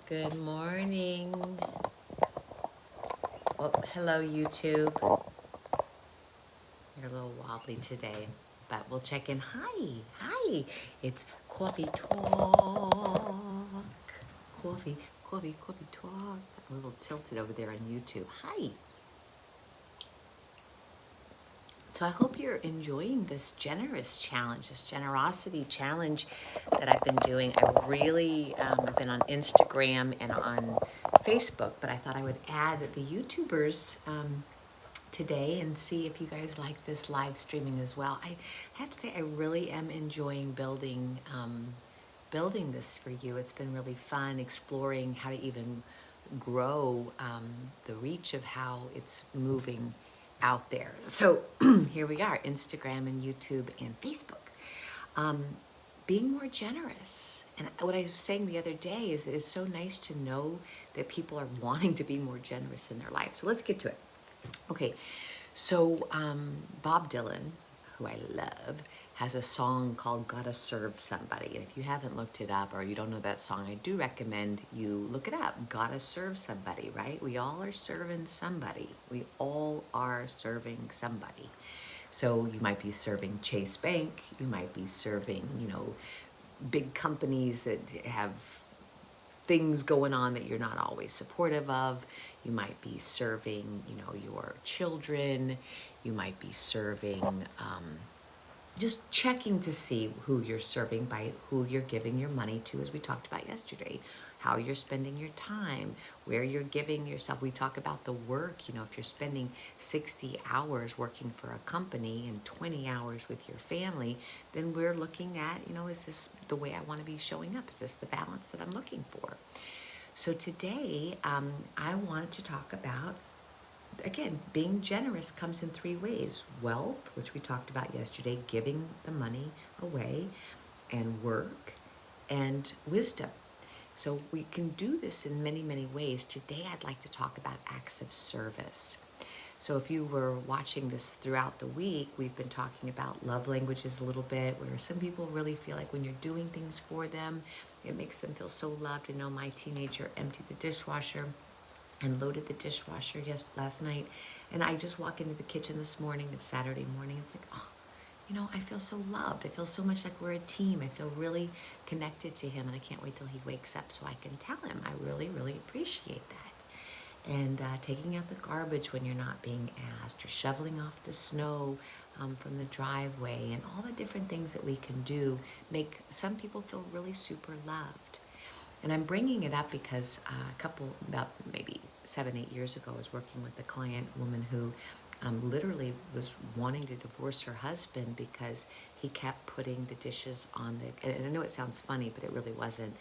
Good morning. Oh, hello, YouTube. You're a little wobbly today, but we'll check in. Hi. It's coffee talk. Coffee talk. I'm a little tilted over there on YouTube. Hi. So I hope you're enjoying this generous challenge, this generosity challenge that I've been doing. I've been on Instagram and on Facebook, but I thought I would add the YouTubers today and see if you guys like this live streaming as well. I have to say I really am enjoying building this for you. It's been really fun exploring how to even grow the reach of how it's moving out there. So here we are, Instagram and YouTube and Facebook. Um, being more generous. And what I was saying the other day is that it's so nice to know that people are wanting to be more generous in their life. So let's get to it. Okay, so Bob Dylan, who I love, has a song called Gotta Serve Somebody. And if you haven't looked it up or you don't know that song, I do recommend you look it up. Gotta serve somebody, right? We all are serving somebody. We all are serving somebody. So you might be serving Chase Bank, you might be serving, big companies that have things going on that you're not always supportive of. You might be serving, your children. You might be serving, just checking to see who you're serving by who you're giving your money to, as we talked about yesterday, how you're spending your time, where you're giving yourself. We talk about the work, if you're spending 60 hours working for a company and 20 hours with your family, then we're looking at, is this the way I want to be showing up? Is this the balance that I'm looking for? So today, I wanted to talk about, again, being generous comes in three ways: wealth, which we talked about yesterday, giving the money away, and work, and wisdom. So we can do this in many, many ways. Today, I'd like to talk about acts of service. So if you were watching this throughout the week, we've been talking about love languages a little bit, where some people really feel like when you're doing things for them, it makes them feel so loved. My teenager emptied the dishwasher and loaded the dishwasher last night, and I just walk into the kitchen this morning. It's Saturday morning. It's like, oh, I feel so loved. I feel so much like we're a team. I feel really connected to him, and I can't wait till he wakes up so I can tell him I really, really appreciate that. And taking out the garbage when you're not being asked, or shoveling off the snow from the driveway, and all the different things that we can do make some people feel really super loved. And I'm bringing it up because about maybe 7-8 years ago, I was working with a client woman who literally was wanting to divorce her husband because he kept putting the dishes on and I know it sounds funny, but it really wasn't.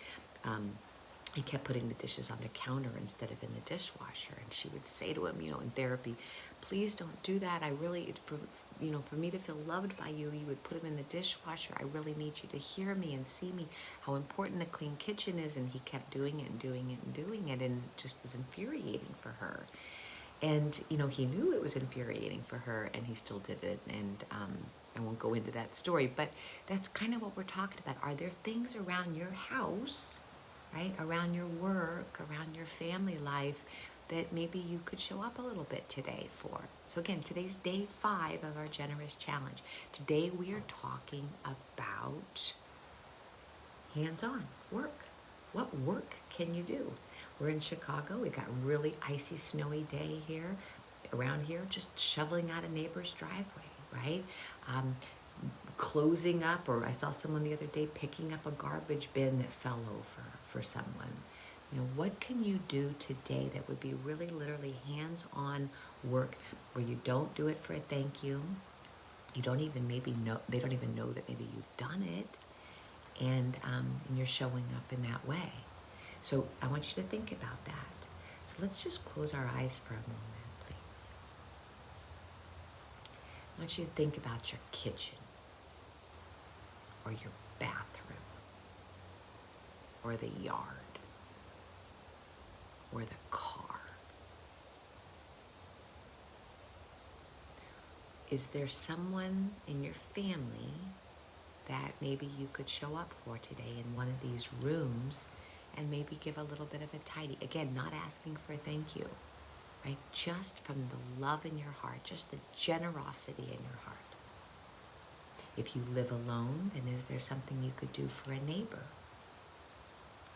He kept putting the dishes on the counter instead of in the dishwasher. And she would say to him, in therapy, please don't do that. I really, for me to feel loved by you, you would put them in the dishwasher. I really need you to hear me and see me, how important the clean kitchen is. And he kept doing it and doing it and doing it, and just was infuriating for her. And, he knew it was infuriating for her, and he still did it. And I won't go into that story, but that's kind of what we're talking about. Are there things around your house, right, around your work, around your family life, that maybe you could show up a little bit today for? So again, today's day 5 of our Generous Challenge. Today we are talking about hands-on work. What work can you do? We're in Chicago. We got a really icy, snowy day here, around here, just shoveling out a neighbor's driveway, right? Closing up, or I saw someone the other day picking up a garbage bin that fell over for someone. What can you do today that would be really literally hands-on work, where you don't do it for a thank you? You don't even maybe know, they don't even know that maybe you've done it, and you're showing up in that way. So I want you to think about that. So let's just close our eyes for a moment, please. I want you to think about your kitchen, or your bathroom, or the yard, or the car. Is there someone in your family that maybe you could show up for today in one of these rooms and maybe give a little bit of a tidy. Again, not asking for a thank you, right? Just from the love in your heart, just the generosity in your heart. If you live alone, then is there something you could do for a neighbor,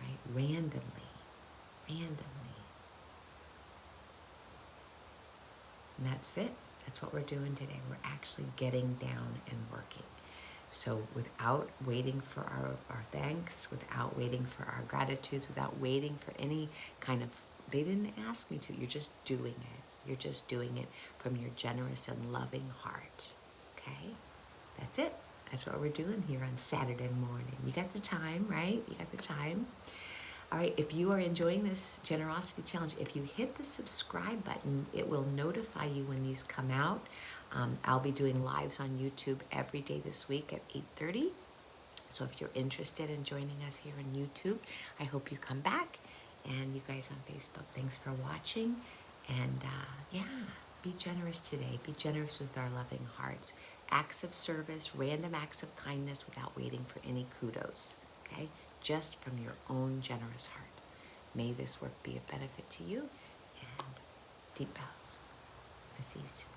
right? Randomly. And that's it. That's what we're doing today. We're actually getting down and working. So without waiting for our thanks, without waiting for our gratitudes, without waiting for any kind of, they didn't ask me to, you're just doing it. You're just doing it from your generous and loving heart. Okay? That's it. That's what we're doing here on Saturday morning. You got the time, right? You got the time. All right, if you are enjoying this generosity challenge, if you hit the subscribe button, it will notify you when these come out. I'll be doing lives on YouTube every day this week at 8:30. So if you're interested in joining us here on YouTube, I hope you come back. And you guys on Facebook, thanks for watching. And yeah, be generous today. Be generous with our loving hearts. Acts of service, random acts of kindness without waiting for any kudos. Okay? Just from your own generous heart. May this work be a benefit to you, and deep bows. I'll see you soon.